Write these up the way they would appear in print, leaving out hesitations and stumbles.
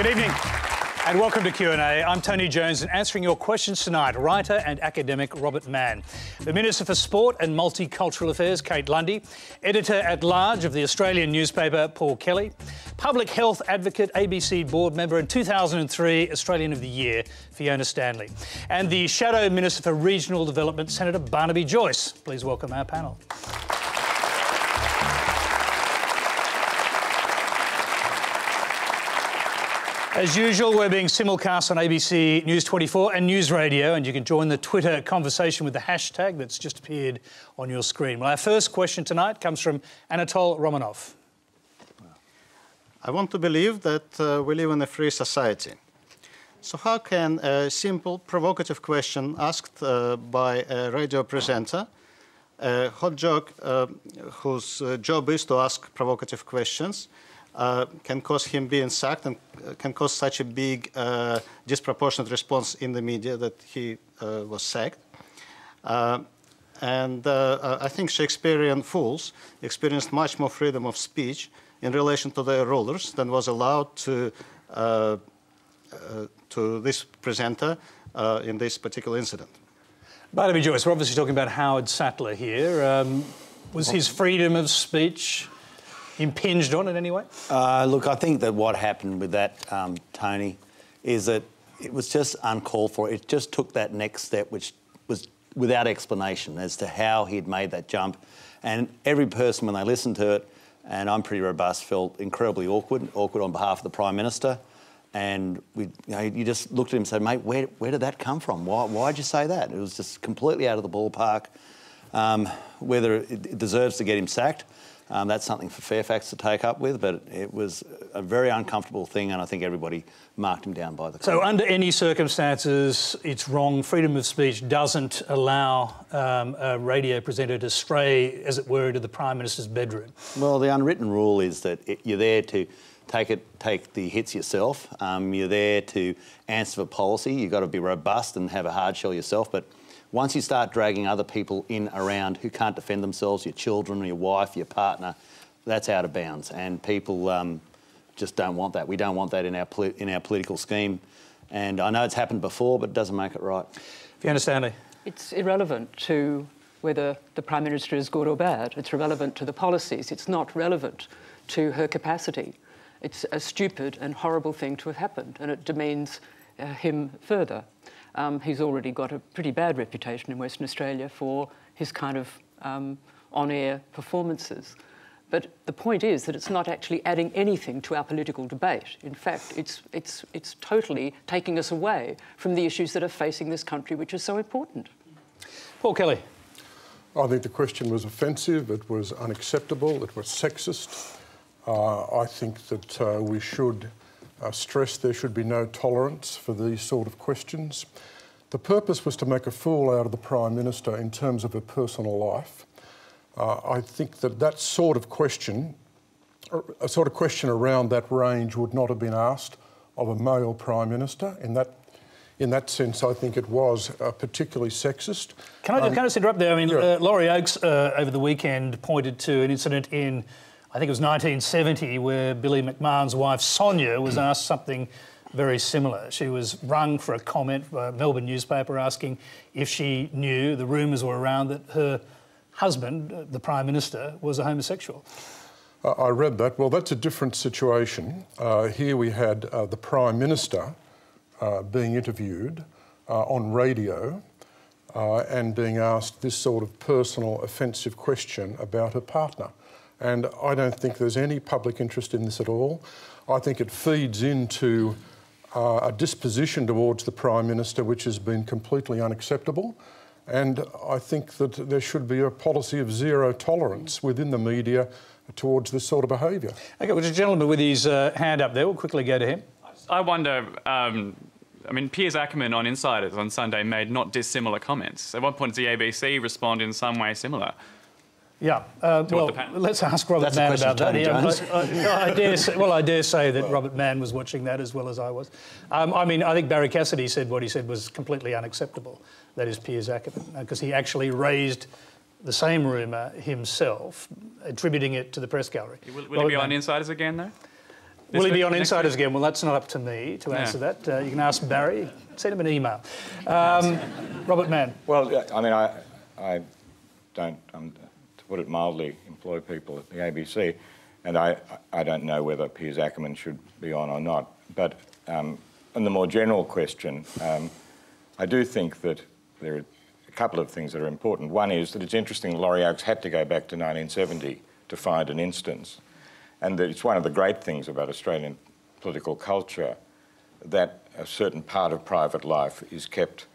Good evening and welcome to Q&A. I'm Tony Jones and answering your questions tonight, writer and academic Robert Manne, the Minister for Sport and Multicultural Affairs, Kate Lundy, Editor-at-Large of the Australian newspaper, Paul Kelly, Public Health Advocate, ABC Board Member and 2003 Australian of the Year, Fiona Stanley, and the Shadow Minister for Regional Development, Senator Barnaby Joyce. Please welcome our panel. As usual, we're being simulcast on ABC News 24 and News Radio, and you can join the Twitter conversation with the hashtag that's just appeared on your screen. Well, our first question tonight comes from Anatol Romanov. I want to believe that we live in a free society. So how can a simple, provocative question asked by a radio presenter, a hot joke whose job is to ask provocative questions, can cause him being sacked and can cause such a big disproportionate response in the media that he was sacked. I think Shakespearean fools experienced much more freedom of speech in relation to their rulers than was allowed to this presenter in this particular incident. Barnaby Joyce, we're obviously talking about Howard Sattler here. Was his freedom of speech impinged on in any way? Look, I think that what happened with that, Tony, is that it was just uncalled for. It just took that next step, which was without explanation as to how he'd made that jump. And every person, when they listened to it, and I'm pretty robust, felt incredibly awkward on behalf of the Prime Minister. And you just looked at him and said, mate, where did that come from? Why'd you say that? It was just completely out of the ballpark. Whether it deserves to get him sacked, that's something for Fairfax to take up with, but it was a very uncomfortable thing, and I think everybody marked him down by the So under any circumstances, it's wrong. Freedom of speech doesn't allow a radio presenter to stray, as it were, into the Prime Minister's bedroom. Well, the unwritten rule is that you're there to take the hits yourself. You're there to answer for policy. You've got to be robust and have a hard shell yourself, but once you start dragging other people in around who can't defend themselves, your children, your wife, your partner, that's out of bounds. And people just don't want that. We don't want that in our political scheme. And I know it's happened before, but it doesn't make it right. Fiona Stanley. It's irrelevant to whether the Prime Minister is good or bad. It's irrelevant to the policies. It's not relevant to her capacity. It's a stupid and horrible thing to have happened, and it demeans him further. He's already got a pretty bad reputation in Western Australia for his kind of on-air performances. But the point is that it's not actually adding anything to our political debate. In fact, it's totally taking us away from the issues that are facing this country, which is so important. Paul Kelly. I think the question was offensive, it was unacceptable, it was sexist. I think that we should stress there should be no tolerance for these sort of questions. The purpose was to make a fool out of the Prime Minister in terms of her personal life. I think that sort of question, a sort of question around that range would not have been asked of a male Prime Minister. In that sense, I think it was particularly sexist. Can I just interrupt there? I mean, yeah. Laurie Oakes over the weekend pointed to an incident in, I think it was 1970, where Billy McMahon's wife, Sonia, was asked something very similar. She was rung for a comment by a Melbourne newspaper asking if she knew, the rumours were around, that her husband, the Prime Minister, was a homosexual. I read that. Well, that's a different situation. Here we had the Prime Minister being interviewed on radio and being asked this sort of personal, offensive question about her partner. And I don't think there's any public interest in this at all. I think it feeds into a disposition towards the Prime Minister which has been completely unacceptable. And I think that there should be a policy of zero tolerance within the media towards this sort of behaviour. OK, well, there's a gentleman with his hand up there. We'll quickly go to him. I wonder, I mean, Piers Ackerman on Insiders on Sunday made not dissimilar comments. At one point, did the ABC respond in some way similar? Yeah, well, let's ask Robert Manne about that. I dare say that Robert Manne was watching that as well as I was. I mean, I think Barry Cassidy said what he said was completely unacceptable. That is Piers Ackerman, because he actually raised the same rumour himself, attributing it to the press gallery. Will he be on Insiders again, though? Will he be on Insiders again? Well, that's not up to me to answer that. You can ask Barry. Send him an email. Robert Manne. Well, I mean, I don't, to put it mildly, employ people at the ABC, and I don't know whether Piers Ackerman should be on or not. But on the more general question, I do think that there are a couple of things that are important. One is that it's interesting Laurie Oakes had to go back to 1970 to find an instance, and that it's one of the great things about Australian political culture that a certain part of private life is kept,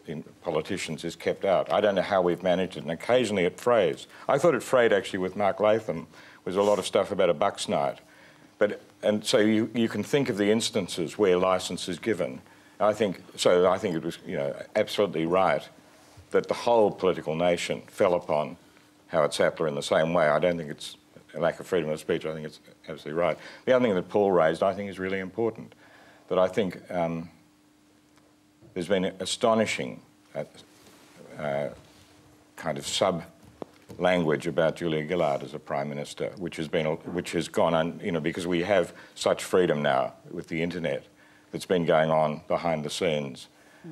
in politicians, is kept out. I don't know how we've managed it, and occasionally it frays. I thought it frayed actually with Mark Latham. There's a lot of stuff about a bucks night. And so you can think of the instances where licence is given. I think it was, you know, absolutely right that the whole political nation fell upon Howard Sattler in the same way. I don't think it's a lack of freedom of speech. I think it's absolutely right. The other thing that Paul raised, I think, is really important. That I think there's been astonishing kind of sub-language about Julia Gillard as a Prime Minister, which has gone on, you know, because we have such freedom now with the internet that's been going on behind the scenes.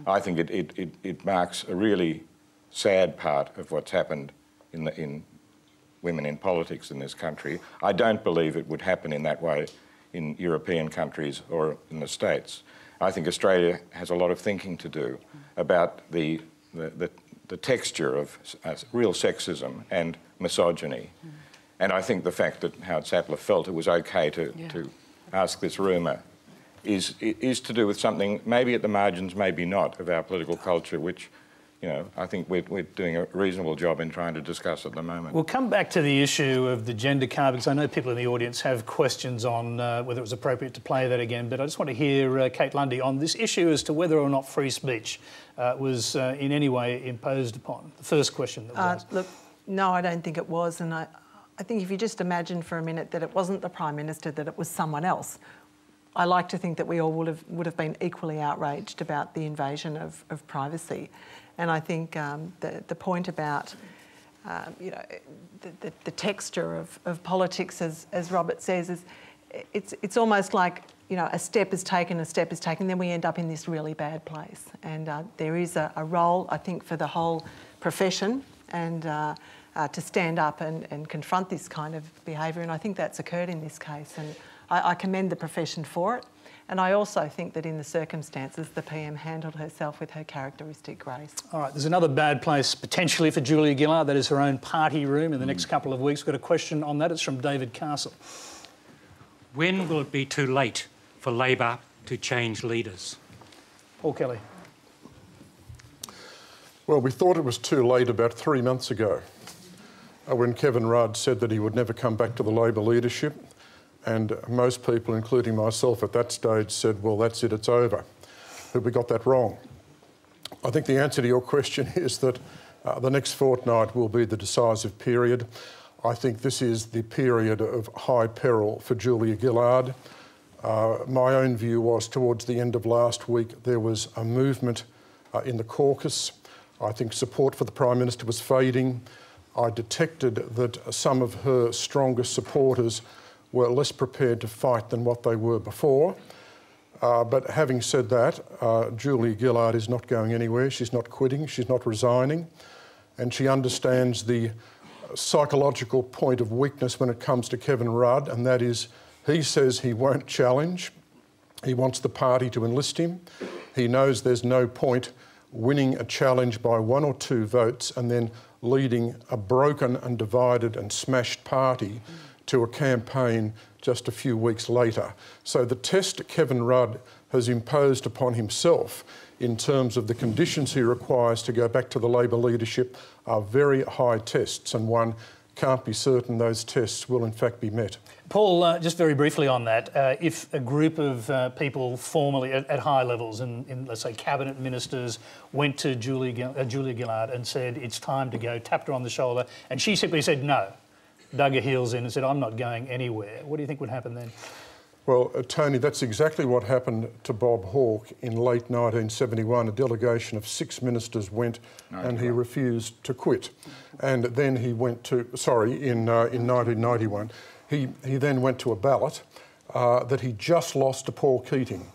I think it marks a really sad part of what's happened in women in politics in this country. I don't believe it would happen in that way in European countries or in the States. I think Australia has a lot of thinking to do about the texture of real sexism and misogyny. And I think the fact that Howard Sattler felt it was okay to ask this rumour is to do with something maybe at the margins, maybe not, of our political culture, which, you know, I think we're doing a reasonable job in trying to discuss at the moment. We'll come back to the issue of the gender card, because I know people in the audience have questions on whether it was appropriate to play that again, but I just want to hear Kate Lundy on this issue as to whether or not free speech was in any way imposed upon. The first question that was asked. Look, no, I don't think it was, and I think if you just imagine for a minute that it wasn't the Prime Minister, that it was someone else, I like to think that we all would have been equally outraged about the invasion of privacy. And I think the point about you know, the texture of politics, as Robert says, is it's almost like, you know, a step is taken, then we end up in this really bad place. And there is a role, I think, for the whole profession and to stand up and confront this kind of behaviour. And I think that's occurred in this case. And I commend the profession for it. And I also think that in the circumstances, the PM handled herself with her characteristic grace. All right, there's another bad place potentially for Julia Gillard. That is her own party room in the next couple of weeks. We've got a question on that. It's from David Castle. When will it be too late for Labor to change leaders? Paul Kelly. Well, we thought it was too late about 3 months ago when Kevin Rudd said that he would never come back to the Labor leadership. And most people, including myself at that stage, said, well, that's it, it's over. But we got that wrong. I think the answer to your question is that the next fortnight will be the decisive period. I think this is the period of high peril for Julia Gillard. My own view was towards the end of last week, there was a movement in the caucus. I think support for the Prime Minister was fading. I detected that some of her strongest supporters were less prepared to fight than what they were before. But having said that, Julia Gillard is not going anywhere. She's not quitting, she's not resigning, and she understands the psychological point of weakness when it comes to Kevin Rudd, and that is he says he won't challenge. He wants the party to enlist him. He knows there's no point winning a challenge by 1 or 2 votes and then leading a broken and divided and smashed party to a campaign just a few weeks later. So the test Kevin Rudd has imposed upon himself in terms of the conditions he requires to go back to the Labor leadership are very high tests, and one can't be certain those tests will in fact be met. Paul, just very briefly on that, if a group of people formally at high levels, in let's say cabinet ministers, went to Julia Gillard and said it's time to go, tapped her on the shoulder, and she simply said no, dug her heels in and said, I'm not going anywhere. What do you think would happen then? Well, Tony, that's exactly what happened to Bob Hawke in late 1971. A delegation of 6 ministers went and he refused to quit. And then he went to, in 1991, he then went to a ballot that he just lost to Paul Keating.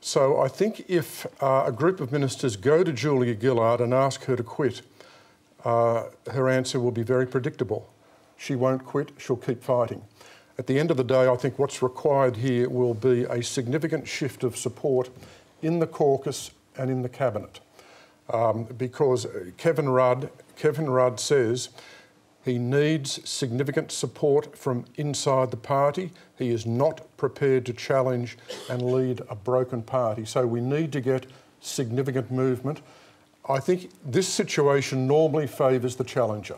So I think if a group of ministers go to Julia Gillard and ask her to quit, her answer will be very predictable. She won't quit, she'll keep fighting. At the end of the day, I think what's required here will be a significant shift of support in the caucus and in the cabinet. Because Kevin Rudd says he needs significant support from inside the party. He is not prepared to challenge and lead a broken party. So we need to get significant movement. I think this situation normally favours the challenger,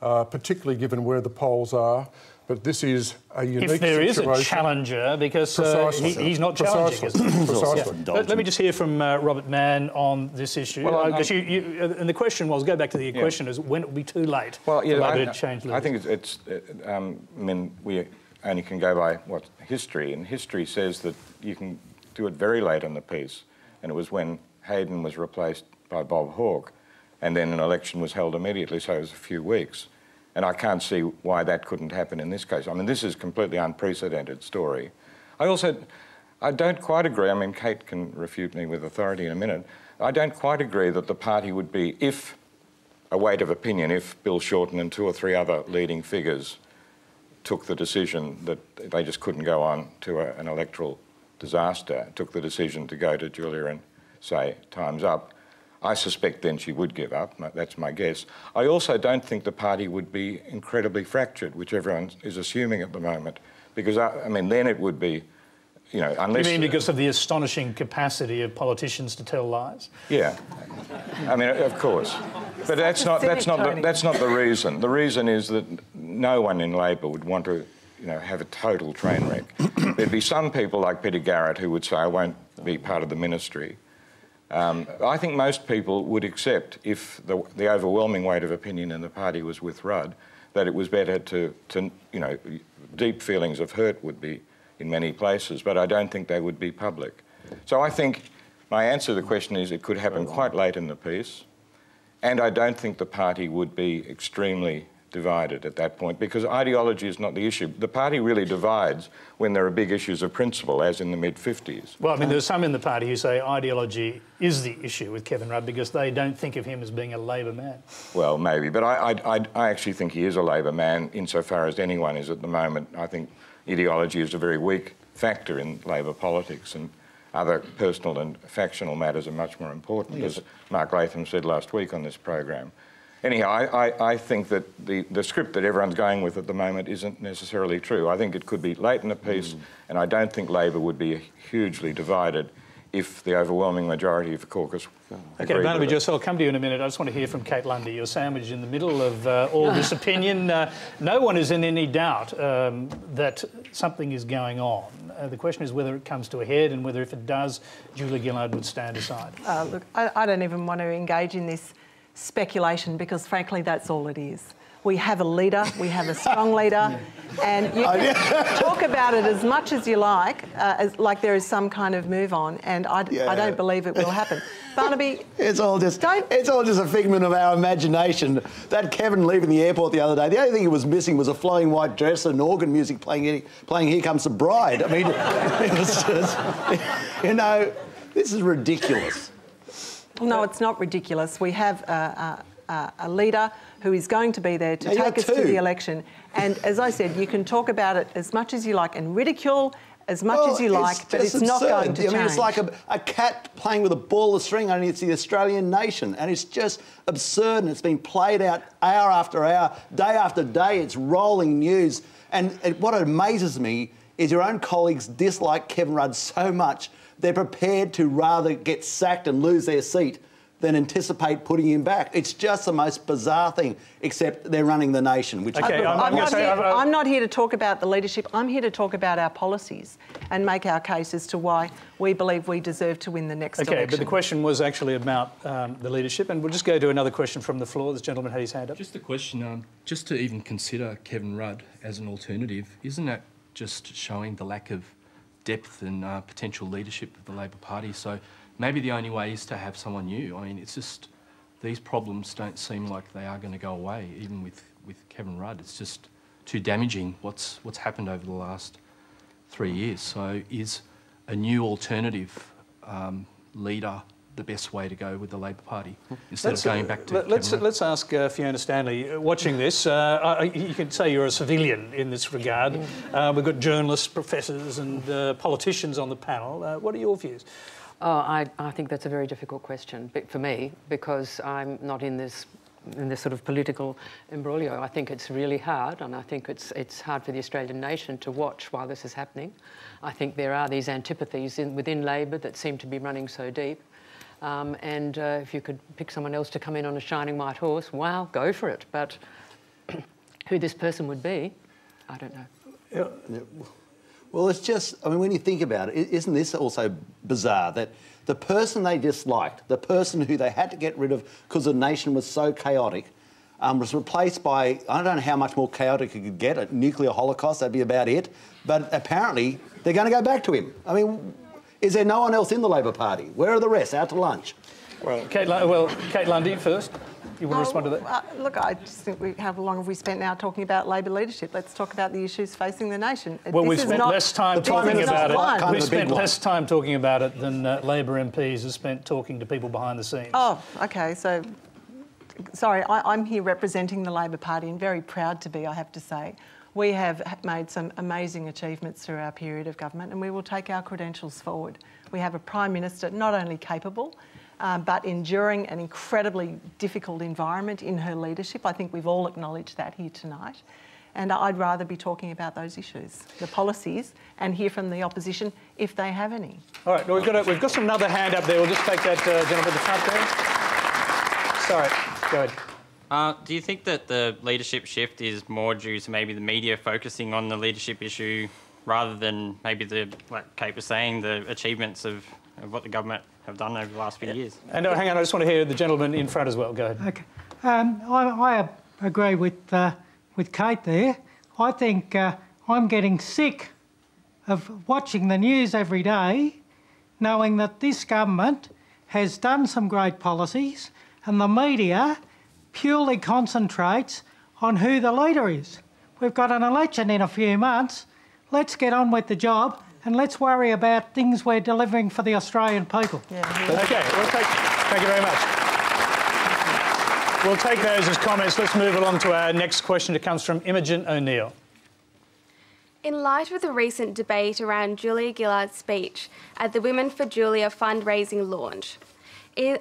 particularly given where the polls are. But this is a unique situation. If there is a challenger, because he's not challenging. Precisely. Yeah. Let me just hear from Robert Manne on this issue. Well, and the question was, go back to the question, is when it will be too late for Labor to change leaders? I think I mean, we only can go by what history, and history says that you can do it very late in the piece, and it was when Hayden was replaced by Bob Hawke, and then an election was held immediately, so it was a few weeks. And I can't see why that couldn't happen in this case. I mean, this is a completely unprecedented story. I don't quite agree, I mean, Kate can refute me with authority in a minute, I don't quite agree that the party would be, if a weight of opinion, if Bill Shorten and 2 or 3 other leading figures took the decision that they just couldn't go on to an electoral disaster, took the decision to go to Julia and say, time's up, I suspect then she would give up, that's my guess. I also don't think the party would be incredibly fractured, which everyone is assuming at the moment, because, I mean, then it would be, you know, unless... You mean because of the astonishing capacity of politicians to tell lies? Yeah. I mean, of course. But that's not the reason. The reason is that no one in Labor would want to, you know, have a total train wreck. There'd be some people like Peter Garrett who would say, I won't be part of the ministry. I think most people would accept, if the overwhelming weight of opinion in the party was with Rudd, that it was better to you know, deep feelings of hurt would be in many places, but I don't think they would be public. So I think my answer to the question is it could happen quite late in the piece, and I don't think the party would be extremely divided at that point, because ideology is not the issue. The party really divides when there are big issues of principle, as in the mid-50s. Well, I mean, there's some in the party who say ideology is the issue with Kevin Rudd because they don't think of him as being a Labor man. Well, maybe, but I actually think he is a Labor man insofar as anyone is at the moment. I think ideology is a very weak factor in Labor politics, and other personal and factional matters are much more important, as Mark Latham said last week on this program. Anyhow, I think that the script that everyone's going with at the moment isn't necessarily true. I think it could be late in the piece, and I don't think Labor would be hugely divided if the overwhelming majority of the caucus agreed. OK, Barnaby, Joyce, I'll come to you in a minute. I just want to hear from Kate Lundy. You're sandwiched in the middle of all this opinion. No one is in any doubt that something is going on. The question is whether it comes to a head and whether, if it does, Julia Gillard would stand aside. Look, I don't even want to engage in this speculation because, frankly, that's all it is. We have a leader, we have a strong leader, and you can talk about it as much as you like, like there is some kind of move on, and I don't believe it will happen. Barnaby, it's all just a figment of our imagination. That Kevin leaving the airport the other day, the only thing he was missing was a flowing white dress and organ music playing Here Comes the Bride. I mean, it was just, you know, this is ridiculous. No, it's not ridiculous. We have a leader who is going to be there to take us to the election. And as I said, you can talk about it as much as you like and ridicule as much as you like, but it's not going to change. I mean, it's like a cat playing with a ball of string, only it's the Australian nation. And it's just absurd, and it's been played out hour after hour, day after day. It's rolling news. And what amazes me is your own colleagues dislike Kevin Rudd so much, they're prepared to rather get sacked and lose their seat than anticipate putting him back. It's just the most bizarre thing, except they're running the nation. Which okay, I'm not here to talk about the leadership. I'm here to talk about our policies and make our case as to why we believe we deserve to win the next election. OK, but the question was actually about the leadership, and we'll just go to another question from the floor. This gentleman had his hand up. Just a question, just to even consider Kevin Rudd as an alternative, isn't that just showing the lack of depth and potential leadership of the Labor Party? So maybe the only way is to have someone new. I mean, it's just, these problems don't seem like they are going to go away, even with Kevin Rudd. It's just too damaging what's happened over the last 3 years. So is a new alternative leader the best way to go with the Labor Party instead of going back to let's ask Fiona Stanley, watching this, you can say you're a civilian in this regard. We've got journalists, professors and politicians on the panel. What are your views? Oh, I think that's a very difficult question for me, because I'm not in this sort of political imbroglio. I think it's really hard, and I think it's hard for the Australian nation to watch while this is happening. I think there are these antipathies within Labor that seem to be running so deep. And if you could pick someone else to come in on a shining white horse, wow, go for it. But who this person would be, I don't know. Well, it's just, I mean, when you think about it, isn't this also bizarre that the person they disliked, the person who they had to get rid of because the nation was so chaotic, was replaced by, I don't know how much more chaotic it could get, a nuclear holocaust, that'd be about it. But apparently they're going to go back to him. I mean, is there no one else in the Labor Party? Where are the rest? Out to lunch? Well, Kate Lundy first. You want to respond to that? Look, I just think how long have we spent now talking about Labor leadership? Let's talk about the issues facing the nation. Well, we've spent less time talking about it. We've spent less time talking about it than Labor MPs have spent talking to people behind the scenes. Oh, OK. So, sorry, I'm here representing the Labor Party and very proud to be, I have to say. We have made some amazing achievements through our period of government, and we will take our credentials forward. We have a Prime Minister not only capable, but enduring an incredibly difficult environment in her leadership. I think we've all acknowledged that here tonight. And I'd rather be talking about those issues, the policies, and hear from the opposition if they have any. All right, well, we've got another hand up there. We'll just take that gentleman at the front there. Sorry, go ahead. Do you think that the leadership shift is more due to maybe the media focusing on the leadership issue rather than maybe like Kate was saying, the achievements of what the government have done over the last few years? And hang on, I just want to hear the gentleman in front as well. Go ahead. Okay. I agree with Kate there. I think I'm getting sick of watching the news every day, knowing that this government has done some great policies and the media purely concentrates on who the leader is. We've got an election in a few months. Let's get on with the job and let's worry about things we're delivering for the Australian people. Yeah. OK, thank you very much. We'll take those as comments. Let's move along to our next question. It comes from Imogen O'Neill. In light of the recent debate around Julia Gillard's speech at the Women for Julia fundraising launch,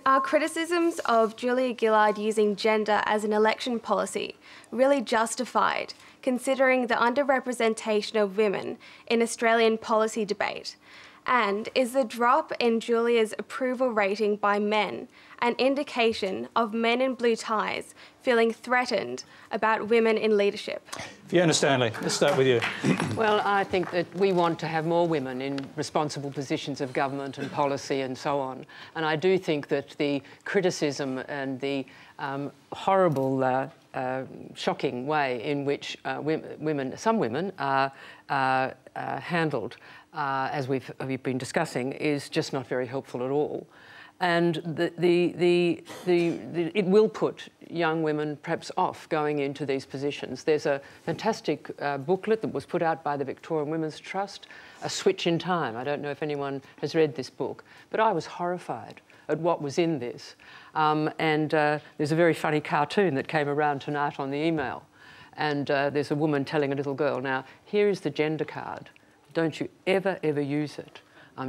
are criticisms of Julia Gillard using gender as an election policy really justified, considering the underrepresentation of women in Australian policy debate? And is the drop in Julia's approval rating by men an indication of men in blue ties feeling threatened about women in leadership? Fiona Stanley, let's start with you. Well, I think that we want to have more women in responsible positions of government and policy and so on. And I do think that the criticism and the horrible, shocking way in which some women are handled, as we've been discussing, is just not very helpful at all. And it will put young women perhaps off going into these positions. There's a fantastic booklet that was put out by the Victorian Women's Trust, A Switch in Time. I don't know if anyone has read this book, but I was horrified at what was in this. There's a very funny cartoon that came around tonight on the email. And there's a woman telling a little girl, now, here is the gender card. Don't you ever, ever use it.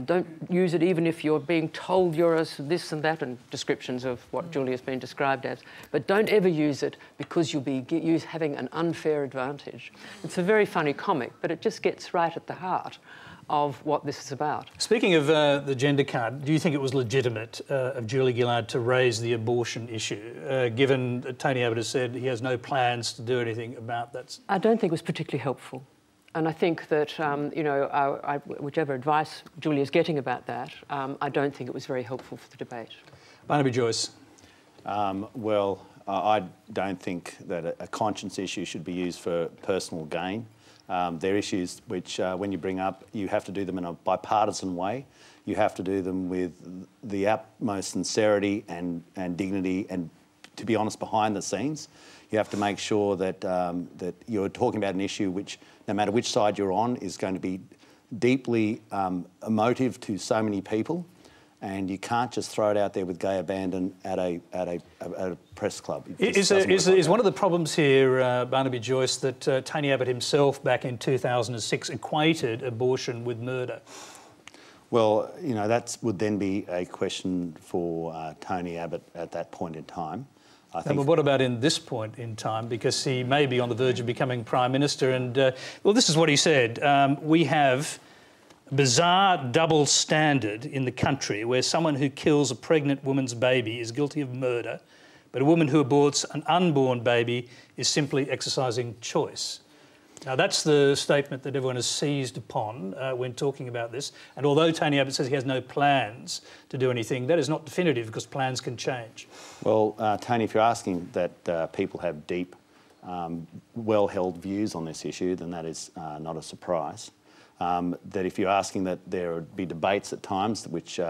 Don't use it even if you're being told you're this and that, and descriptions of what Julia's been described as. But don't ever use it because you'll be having an unfair advantage. It's a very funny comic, but it just gets right at the heart of what this is about. Speaking of the gender card, do you think it was legitimate of Julia Gillard to raise the abortion issue, given that Tony Abbott has said he has no plans to do anything about that? I don't think it was particularly helpful. And I think that, whichever advice Julia's getting about that, I don't think it was very helpful for the debate. Barnaby, Joyce. Well, I don't think that a conscience issue should be used for personal gain. They're issues which, when you bring up, you have to do them in a bipartisan way. You have to do them with the utmost sincerity and dignity and, to be honest, behind the scenes. You have to make sure that that you're talking about an issue which, no matter which side you're on, is going to be deeply emotive to so many people, and you can't just throw it out there with gay abandon at a press club. Is one of the problems here, Barnaby, Joyce, that Tony Abbott himself back in 2006 equated abortion with murder? Well, you know, that would then be a question for Tony Abbott at that point in time. I think. But what about in this point in time? Because he may be on the verge of becoming Prime Minister. And, well, this is what he said. We have a bizarre double standard in the country where someone who kills a pregnant woman's baby is guilty of murder, but a woman who aborts an unborn baby is simply exercising choice. Now, that's the statement that everyone has seized upon when talking about this. And although Tony Abbott says he has no plans to do anything, that is not definitive because plans can change. Well, Tony, if you're asking that people have deep, well-held views on this issue, then that is not a surprise. That if you're asking that there would be debates at times which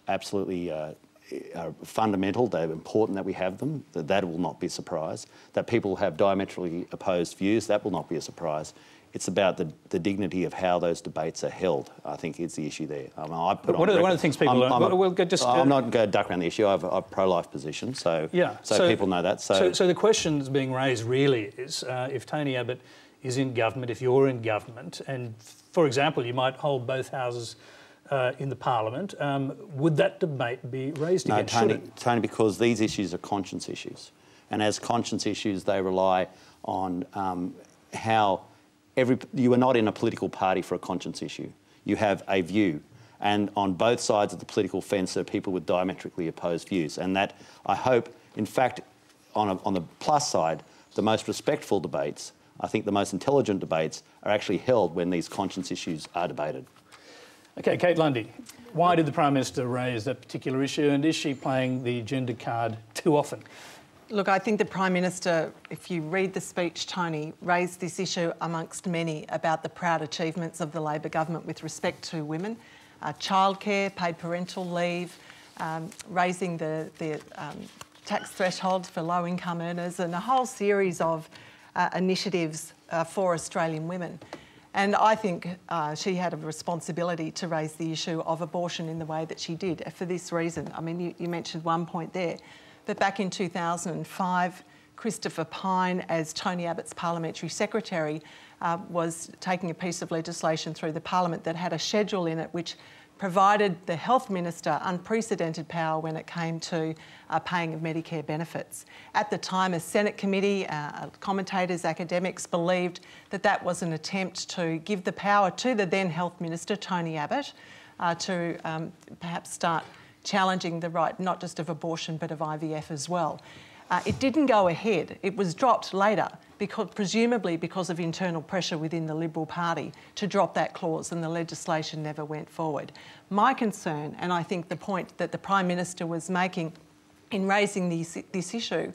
absolutely are fundamental, they're important that we have them, that will not be a surprise. That people have diametrically opposed views, that will not be a surprise. It's about the dignity of how those debates are held, I think, is the issue there. I mean, one of the things people... I'm not going to duck around the issue. I have a pro-life position, so people know that. So the question that's being raised really is if Tony Abbott is in government, if you're in government, and, for example, you might hold both houses in the Parliament, would that debate be raised again? No, Tony, because these issues are conscience issues. And as conscience issues, they rely on how you are not in a political party for a conscience issue. You have a view. And on both sides of the political fence are people with diametrically opposed views. And that, I hope, in fact, on the plus side, the most respectful debates, I think the most intelligent debates, are actually held when these conscience issues are debated. OK, Kate Lundy, why did the Prime Minister raise that particular issue, and is she playing the gender card too often? Look, I think the Prime Minister, if you read the speech, Tony, raised this issue amongst many about the proud achievements of the Labor government with respect to women, childcare, paid parental leave, raising the tax thresholds for low-income earners, and a whole series of initiatives for Australian women. And I think she had a responsibility to raise the issue of abortion in the way that she did for this reason. I mean, you mentioned one point there, that back in 2005, Christopher Pyne, as Tony Abbott's parliamentary secretary, was taking a piece of legislation through the parliament that had a schedule in it which provided the health minister unprecedented power when it came to paying of Medicare benefits. At the time, a Senate committee, commentators, academics believed that that was an attempt to give the power to the then health minister, Tony Abbott, to perhaps start challenging the right not just of abortion but of IVF as well. It didn't go ahead. It was dropped later, presumably because of internal pressure within the Liberal Party to drop that clause, and the legislation never went forward. My concern, and I think the point that the Prime Minister was making in raising this issue,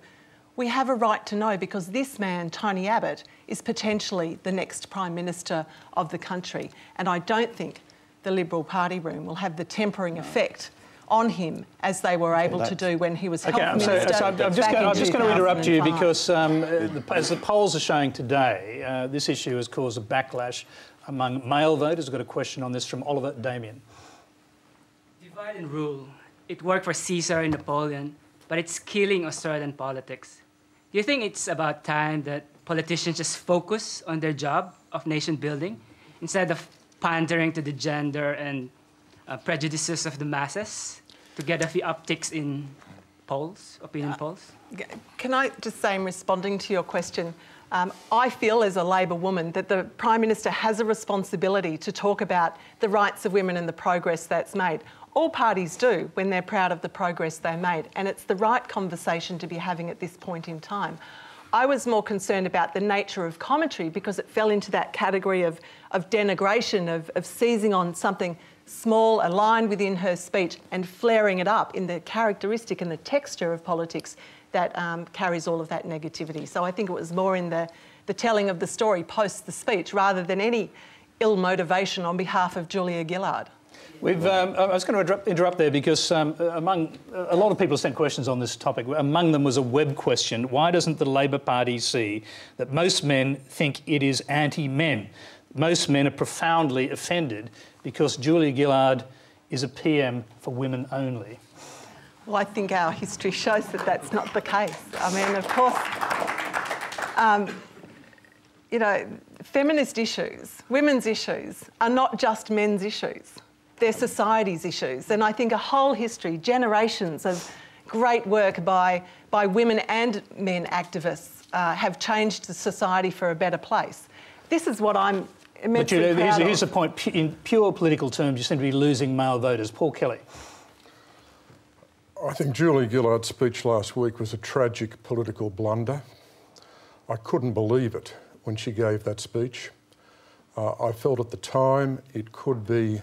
we have a right to know, because this man, Tony Abbott, is potentially the next Prime Minister of the country, and I don't think the Liberal Party room will have the tempering effect on him as they were able to do when he was health minister. So I'm just going to interrupt you because as the polls are showing today, this issue has caused a backlash among male voters. I've got a question on this from Oliver Damien. Divide and rule. It worked for Caesar and Napoleon, but it's killing Australian politics. Do you think it's about time that politicians just focus on their job of nation building instead of pandering to the gender and prejudices of the masses to get a few upticks in polls, opinion polls? Can I just say, in responding to your question, I feel as a Labor woman that the Prime Minister has a responsibility to talk about the rights of women and the progress that's made. All parties do when they're proud of the progress they made, and it's the right conversation to be having at this point in time. I was more concerned about the nature of commentary because it fell into that category of denigration, of seizing on something small, a line within her speech, and flaring it up in the characteristic and the texture of politics that carries all of that negativity. So I think it was more in the telling of the story post the speech rather than any ill motivation on behalf of Julia Gillard. I was going to interrupt there because among a lot of people sent questions on this topic. Among them was a web question. Why doesn't the Labor Party see that most men think it is anti-men? most men are profoundly offended because Julia Gillard is a PM for women only? Well, I think our history shows that that's not the case. I mean, of course, you know, feminist issues, women's issues are not just men's issues. They're society's issues. And I think a whole history, generations of great work by women and men activists have changed the society for a better place. This is what I'm immensely proud of. Here's the point. In pure political terms, you seem to be losing male voters. Paul Kelly. I think Julia Gillard's speech last week was a tragic political blunder. I couldn't believe it when she gave that speech. I felt at the time it could be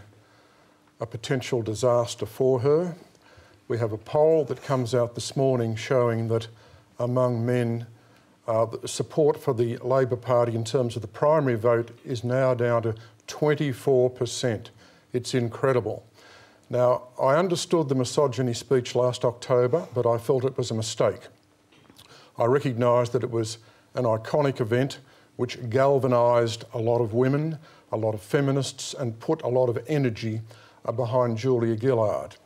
a potential disaster for her. We have a poll that comes out this morning showing that among men, the support for the Labor Party in terms of the primary vote is now down to 24%. It's incredible. Now, I understood the misogyny speech last October, but I felt it was a mistake. I recognised that it was an iconic event which galvanised a lot of women, a lot of feminists, and put a lot of energy behind Julia Gillard.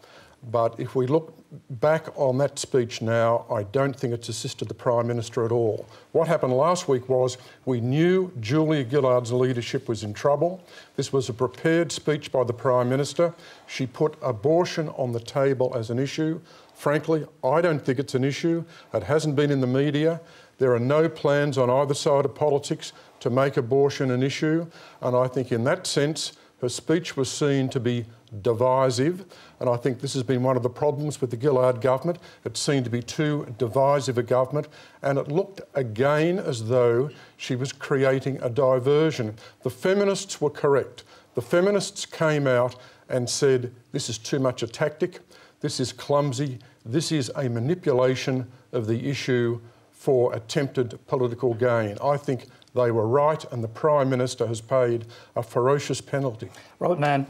But if we look back on that speech now, I don't think it's assisted the Prime Minister at all. What happened last week was we knew Julia Gillard's leadership was in trouble. This was a prepared speech by the Prime Minister. She put abortion on the table as an issue. Frankly, I don't think it's an issue. It hasn't been in the media. There are no plans on either side of politics to make abortion an issue. And I think in that sense, her speech was seen to be divisive, and I think this has been one of the problems with the Gillard government. It seemed to be too divisive a government, and it looked again as though she was creating a diversion. The feminists were correct. The feminists came out and said, this is too much a tactic, this is clumsy, this is a manipulation of the issue for attempted political gain. I think they were right, and the Prime Minister has paid a ferocious penalty. Robert Manne.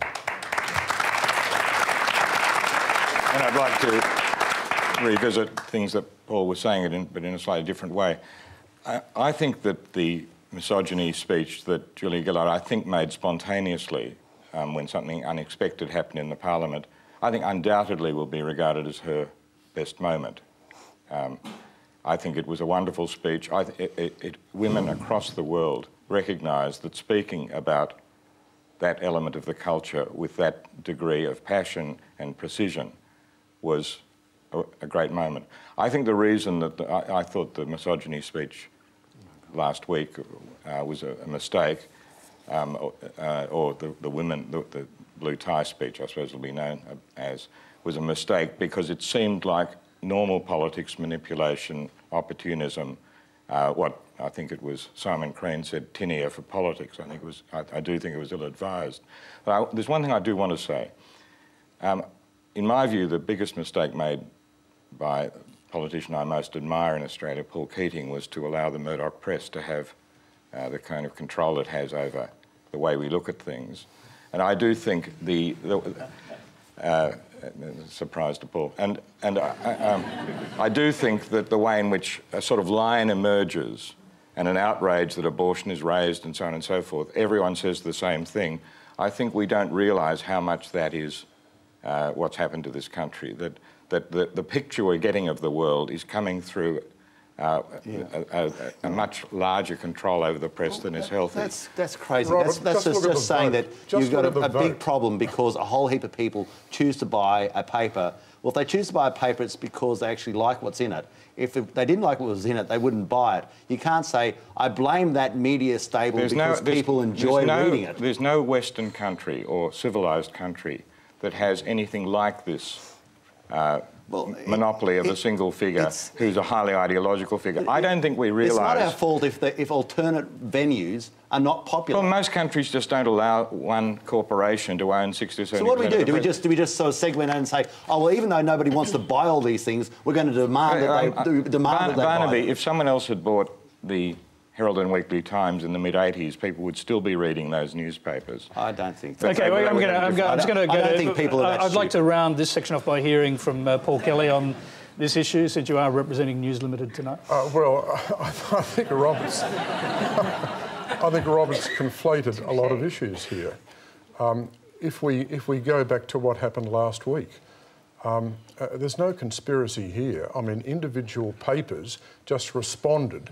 And I'd like to revisit things that Paul was saying, but in a slightly different way. I think that the misogyny speech that Julia Gillard, I think, made spontaneously when something unexpected happened in the Parliament, I think undoubtedly will be regarded as her best moment. I think it was a wonderful speech. Women across the world recognise that speaking about that element of the culture with that degree of passion and precision was a great moment. I think the reason that I thought the misogyny speech last week was a mistake, or the blue tie speech, I suppose will be known as, was a mistake because it seemed like normal politics, manipulation, opportunism, what I think it was Simon Crean said, tin ear for politics. I do think it was ill-advised. But there's one thing I do want to say. In my view, the biggest mistake made by a politician I most admire in Australia, Paul Keating, was to allow the Murdoch press to have the kind of control it has over the way we look at things. And I do think surprise to Paul. And I do think that the way in which a sort of line emerges and an outrage that abortion is raised and so on and so forth, everyone says the same thing. I think we don't realise how much that is what's happened to this country, that the picture we're getting of the world is coming through a much larger control over the press than is healthy. That's crazy. Robert, that's just saying that you've got a big problem because a whole heap of people choose to buy a paper. Well, if they choose to buy a paper, it's because they actually like what's in it. If they didn't like what was in it, they wouldn't buy it. You can't say, I blame that media stable because people enjoy reading it. There's no Western country or civilised country that has anything like this monopoly of a single figure who's a highly ideological figure. I don't think we realise... It's not our fault if alternate venues are not popular. Well, most countries just don't allow one corporation to own 60 or 70%. So what do we do? Do we just sort of segment out and say, oh, well, even though nobody wants to buy all these things, we're going to demand that they buy them? Barnaby, if someone else had bought the Herald and Weekly Times in the mid-80s, people would still be reading those newspapers. I don't think so. Okay, well, I'd like to round this section off by hearing from Paul Kelly on this issue, since you are representing News Limited tonight. Well, I think Robert's... Robert's conflated a lot of issues here. If we go back to what happened last week, there's no conspiracy here. I mean, individual papers just responded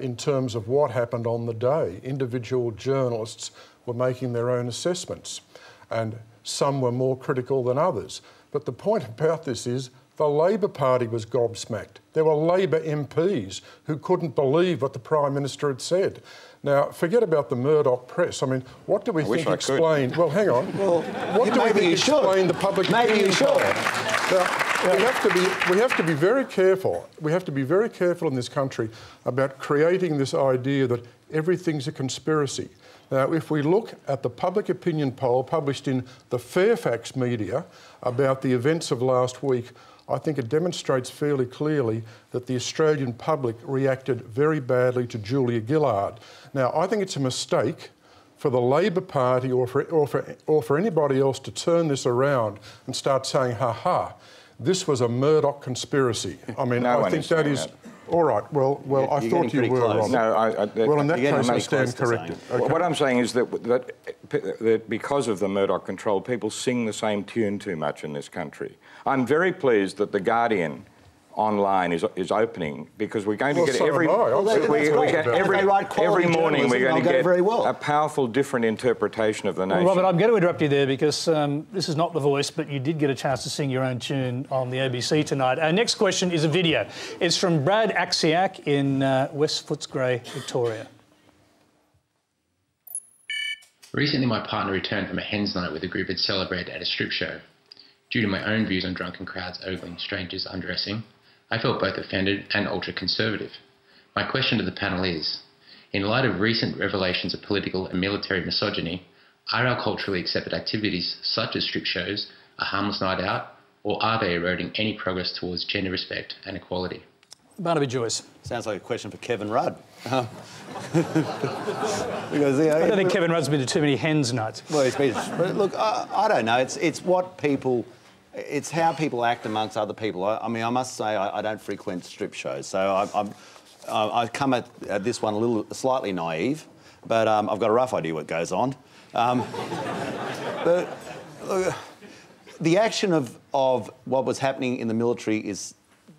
in terms of what happened on the day. Individual journalists were making their own assessments, and some were more critical than others. But the point about this is the Labor Party was gobsmacked. There were Labor MPs who couldn't believe what the Prime Minister had said. Now, forget about the Murdoch press. I mean, what do we think explained? Well, hang on. Well, what do we think explained the public opinion poll? Now, we have to be very careful. We have to be very careful in this country about creating this idea that everything's a conspiracy. Now, if we look at the public opinion poll published in the Fairfax media about the events of last week, I think it demonstrates fairly clearly that the Australian public reacted very badly to Julia Gillard. Now, I think it's a mistake for the Labor Party or for anybody else to turn this around and start saying, ha-ha, this was a Murdoch conspiracy. I mean, I think that is... All right, well, I thought you were wrong. No, well, in that case, I stand corrected. Okay. What I'm saying is that because of the Murdoch control, people sing the same tune too much in this country. I'm very pleased that The Guardian online is opening, because we're going to get every morning we're going to get a powerful different interpretation of the nation. Well, Robert, I'm going to interrupt you there because this is not The Voice, but you did get a chance to sing your own tune on the ABC tonight. Our next question is a video. It's from Brad Axiak in West Footscray, Victoria. Recently, my partner returned from a hens night with a group had celebrated at a strip show. Due to my own views on drunken crowds ogling strangers undressing, I felt both offended and ultra-conservative. My question to the panel is, in light of recent revelations of political and military misogyny, are our culturally accepted activities such as strip shows a harmless night out, or are they eroding any progress towards gender respect and equality? Barnaby, Joyce. Sounds like a question for Kevin Rudd. Because, I don't think Kevin Rudd's been to too many hens nights. Well, he's been... Look, I don't know. It's what people... It's how people act amongst other people. I mean, I must say I don't frequent strip shows, so I come at this one slightly naive, but I've got a rough idea what goes on. But the action of what was happening in the military is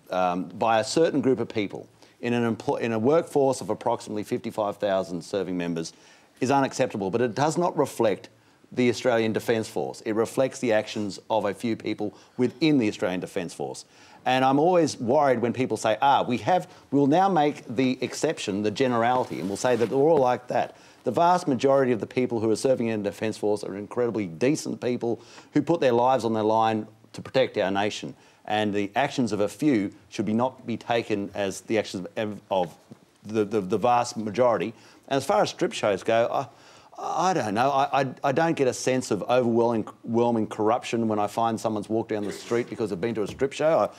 by a certain group of people in a workforce of approximately 55,000 serving members is unacceptable, but it does not reflect the Australian Defence Force. It reflects the actions of a few people within the Australian Defence Force. And I'm always worried when people say, we'll now make the exception the generality, and we'll say that they're all like that. The vast majority of the people who are serving in the Defence Force are incredibly decent people who put their lives on the line to protect our nation. And the actions of a few should not be taken as the actions of the vast majority. And as far as strip shows go, I don't know. I don't get a sense of overwhelming corruption when I find someone's walked down the street because they've been to a strip show.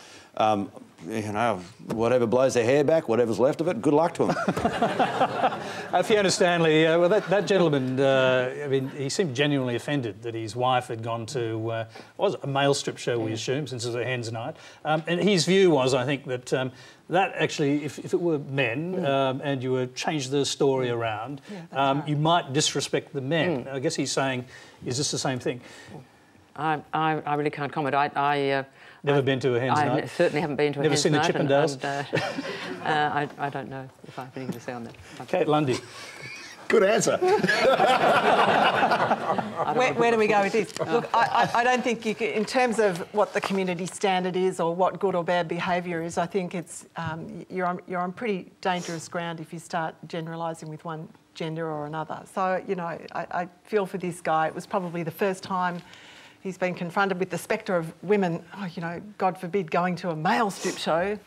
You know, whatever blows their hair back, whatever's left of it, good luck to them. Fiona Stanley, well, that gentleman, I mean, he seemed genuinely offended that his wife had gone to was a male strip show, we assume, since it was a hens night. And his view was, I think, that that actually, if it were men and you were change the story around, you might disrespect the men. I guess he's saying, is this the same thing? I really can't comment. Never been to a hens night? I certainly haven't been to a hens night. Never seen the Chippendales? I don't know if I have anything to say on that. Kate Lundy. Good answer. Where do we go with this? Look, I don't think you can, in terms of what the community standard is or what good or bad behaviour is, I think it's you're on pretty dangerous ground if you start generalising with one gender or another. So, you know, I feel for this guy. It was probably the first time he's been confronted with the spectre of women, you know, God forbid, going to a male strip show.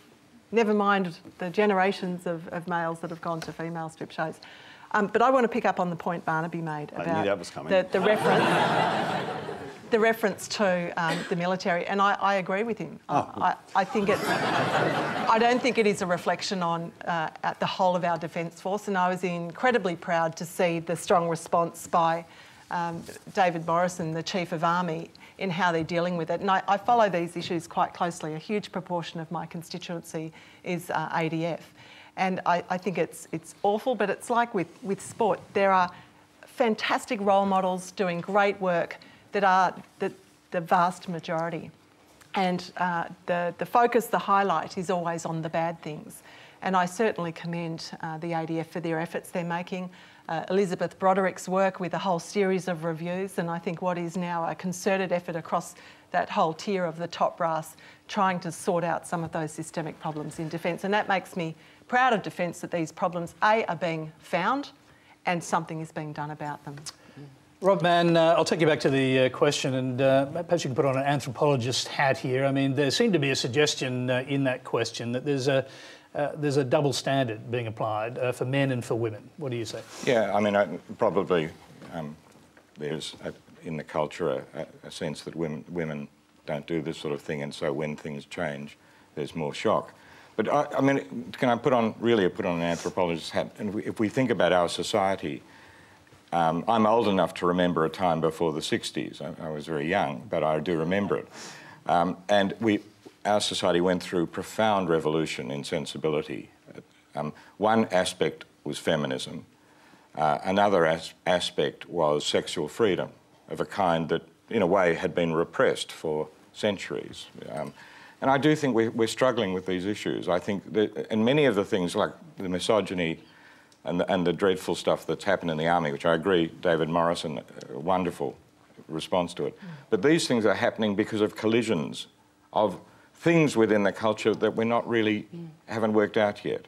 Never mind the generations of males that have gone to female strip shows. But I want to pick up on the point Barnaby made about I knew that was coming. the reference to the military, and I agree with him. I think it's. I don't think it is a reflection on at the whole of our Defence Force, and I was incredibly proud to see the strong response by David Morrison, the Chief of Army, in how they're dealing with it. And I follow these issues quite closely. A huge proportion of my constituency is ADF. And I think it's awful, but it's like with sport. There are fantastic role models doing great work that are the vast majority. And the focus, the highlight is always on the bad things. And I certainly commend the ADF for their efforts they're making. Elizabeth Broderick's work with a whole series of reviews, and I think what is now a concerted effort across that whole tier of the top brass, trying to sort out some of those systemic problems in Defence. And that makes me proud of Defence that these problems, A, are being found and something is being done about them. Rob Manne, I'll take you back to the question, and perhaps you can put on an anthropologist hat here. I mean, there seemed to be a suggestion in that question that there's a double standard being applied for men and for women. What do you say? Yeah, I mean, probably there's in the culture a sense that women don't do this sort of thing, and so when things change, there's more shock. But I mean, can I put on an anthropologist's hat? And if we think about our society, I'm old enough to remember a time before the 60s. I was very young, but I do remember it. And our society went through profound revolution in sensibility. One aspect was feminism. Another aspect was sexual freedom of a kind that, in a way, had been repressed for centuries. And I do think we're struggling with these issues. I think that, and many of the things like the misogyny and the dreadful stuff that's happened in the army, which I agree, David Morrison, a wonderful response to it. But these things are happening because of collisions of things within the culture that we're not really, haven't worked out yet.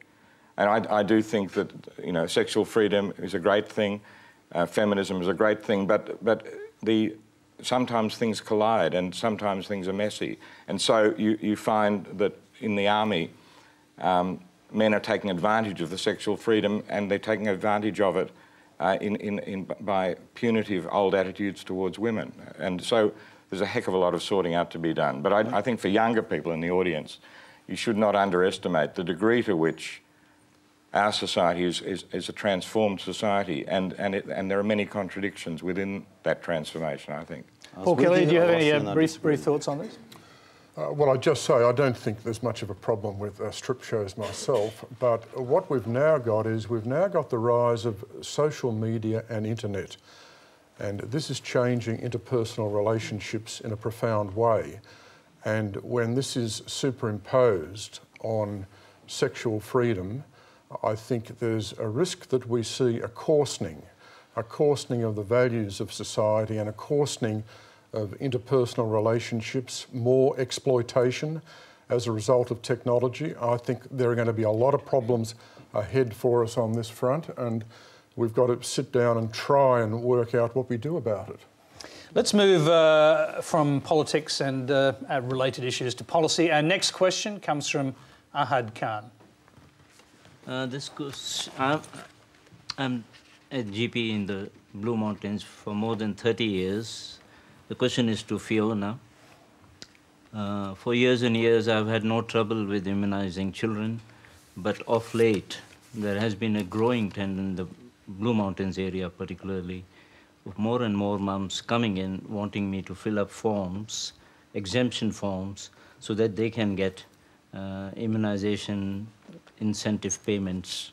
And I do think that, you know, sexual freedom is a great thing, feminism is a great thing, but sometimes things collide and sometimes things are messy. And so you find that in the army, men are taking advantage of the sexual freedom, and they're taking advantage of it by punitive old attitudes towards women. And so there's a heck of a lot of sorting out to be done. But I think for younger people in the audience, you should not underestimate the degree to which our society is a transformed society, and there are many contradictions within that transformation, I think. Paul Kelly, do you have any brief thoughts on this? Well, I'd just say I don't think there's much of a problem with strip shows myself, but what we've now got is the rise of social media and internet, and this is changing interpersonal relationships in a profound way. And when this is superimposed on sexual freedom, I think there's a risk that we see a coarsening of the values of society and a coarsening of interpersonal relationships, more exploitation as a result of technology. I think there are going to be a lot of problems ahead for us on this front, and we've got to sit down and try and work out what we do about it. Let's move from politics and related issues to policy. Our next question comes from Ahad Khan. I'm a GP in the Blue Mountains for more than 30 years. The question is to Fiona. For years and years, I've had no trouble with immunizing children, but of late, there has been a growing trend in the Blue Mountains area particularly, of more and more mums coming in wanting me to fill up forms, exemption forms, so that they can get immunization incentive payments.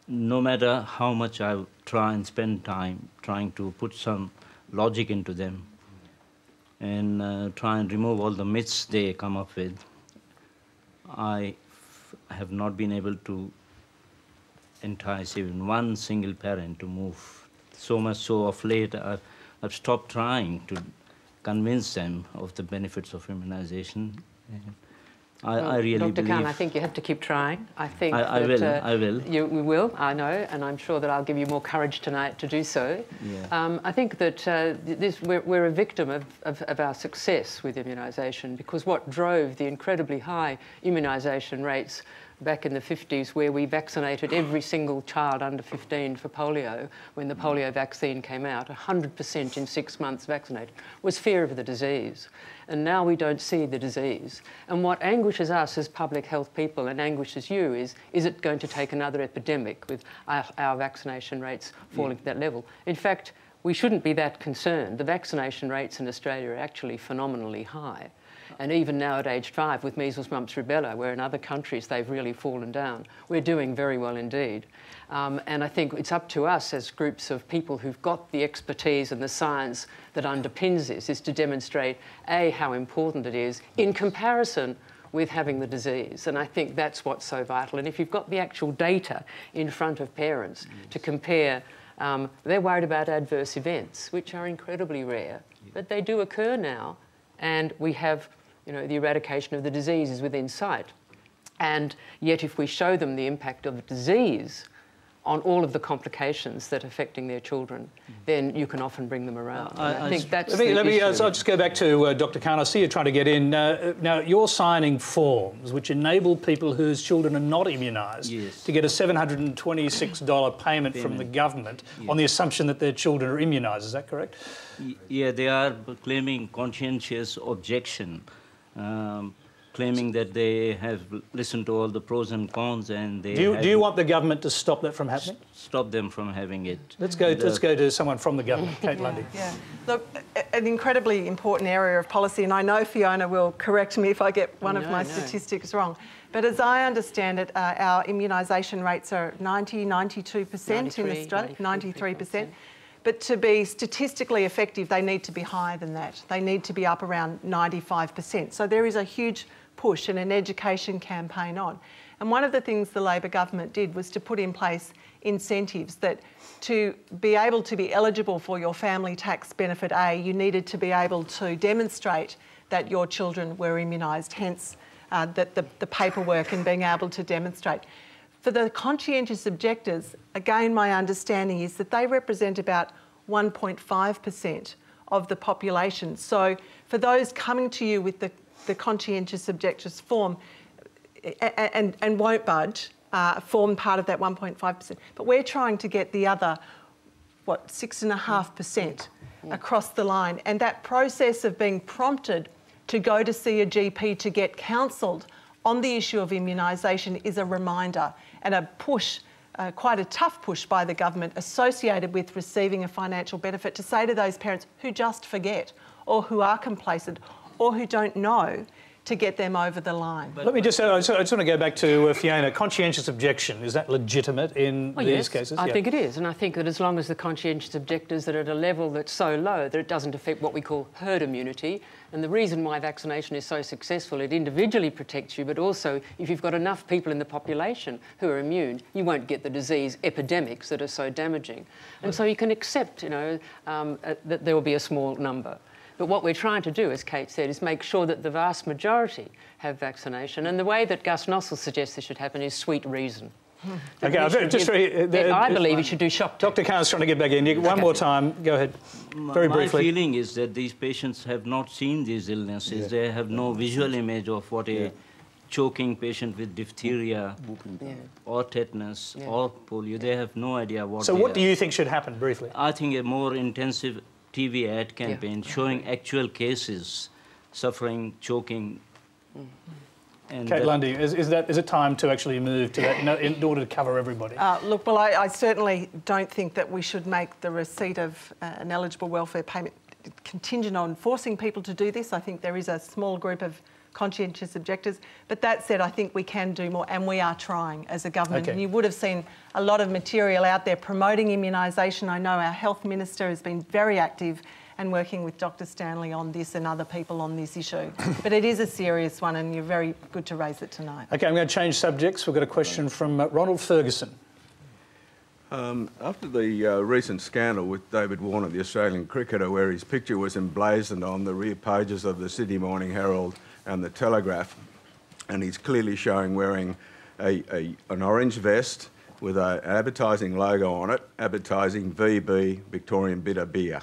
No matter how much I try and spend time trying to put some logic into them and try and remove all the myths they come up with, I have not been able to entice even one single parent to move. So much so of late I've stopped trying to convince them of the benefits of immunization. I really Dr. believe... Khan, I think you have to keep trying. I think I will. We will, I know, and I'm sure that I'll give you more courage tonight to do so. Yeah. I think that we're a victim of our success with immunisation, because what drove the incredibly high immunisation rates back in the 50s, where we vaccinated every single child under 15 for polio, when the polio vaccine came out, 100% in 6 months vaccinated, was fear of the disease. And now we don't see the disease. And what anguishes us as public health people and anguishes you is it going to take another epidemic with our vaccination rates falling to that level? In fact, we shouldn't be that concerned. The vaccination rates in Australia are actually phenomenally high. And even now at age 5 with measles, mumps, rubella, where in other countries they've really fallen down, we're doing very well indeed. And I think it's up to us as groups of people who've got the expertise and the science that underpins this, is to demonstrate, A, how important it is in comparison with having the disease. And I think that's what's so vital. And if you've got the actual data in front of parents to compare, they're worried about adverse events, which are incredibly rare, but they do occur now. And we have, you know, the eradication of the disease is within sight. And yet if we show them the impact of the disease on all of the complications that are affecting their children, then you can often bring them around. I think that's let me I'll just go back to Dr. Khan. I see you're trying to get in. Now, you're signing forms which enable people whose children are not immunised to get a $726 payment from the government on the assumption that their children are immunised. Is that correct? Yeah, they are claiming conscientious objection. Claiming that they have listened to all the pros and cons, and they do you want the government to stop that from happening? Stop them from having it. Let's go to someone from the government, Kate Lundy. Yeah, look, an incredibly important area of policy, and I know Fiona will correct me if I get one of my statistics wrong. But as I understand it, our immunisation rates are 92% in Australia, 93%. But to be statistically effective, they need to be higher than that. They need to be up around 95%. So there is a huge push and an education campaign on. And one of the things the Labor government did was to put in place incentives that to be able to be eligible for your family tax benefit A, you needed to be able to demonstrate that your children were immunised, hence that the paperwork and being able to demonstrate. For the conscientious objectors, again, my understanding is that they represent about 1.5% of the population. So for those coming to you with the conscientious objectors form and won't budge, form part of that 1.5%. But we're trying to get the other, 6.5% across the line. And that process of being prompted to go to see a GP to get counselled on the issue of immunisation is a reminder and a push, quite a tough push by the government associated with receiving a financial benefit to say to those parents who just forget or who are complacent or who don't know to get them over the line. Let me just say, I just want to go back to Fiona. Conscientious objection, is that legitimate in these cases? I think it is. And I think that as long as the conscientious objectors are at a level that's so low that it doesn't affect what we call herd immunity, and the reason why vaccination is so successful, it individually protects you, but also if you've got enough people in the population who are immune, you won't get the disease epidemics that are so damaging. And so you can accept, you know, that there will be a small number. But what we're trying to do, as Kate said, is make sure that the vast majority have vaccination. And the way that Gus Nossel suggests this should happen is sweet reason. OK, I believe you should do shock test. Dr. Khan's trying to get back in. One more time. Go ahead. Very briefly. My feeling is that these patients have not seen these illnesses. They have no visual image of what a choking patient with diphtheria or tetanus or polio, they have no idea what So what do you think should happen, briefly? I think a more intensive TV ad campaign showing actual cases, suffering, choking. And Kate Lundy, is it time to actually move to that in order to cover everybody? Look, well, I certainly don't think that we should make the receipt of an eligible welfare payment contingent on forcing people to do this. I think there is a small group of conscientious objectors. But that said, I think we can do more, and we are trying as a government. And you would have seen a lot of material out there promoting immunisation. I know our health minister has been very active and working with Dr. Stanley on this and other people on this issue. But it is a serious one, and you're very good to raise it tonight. OK, I'm going to change subjects. We've got a question from Ronald Ferguson. After the recent scandal with David Warner, the Australian cricketer, where his picture was emblazoned on the rear pages of the Sydney Morning Herald and the Telegraph, and he's clearly showing wearing an orange vest with an advertising logo on it, advertising VB, Victorian Bitter Beer.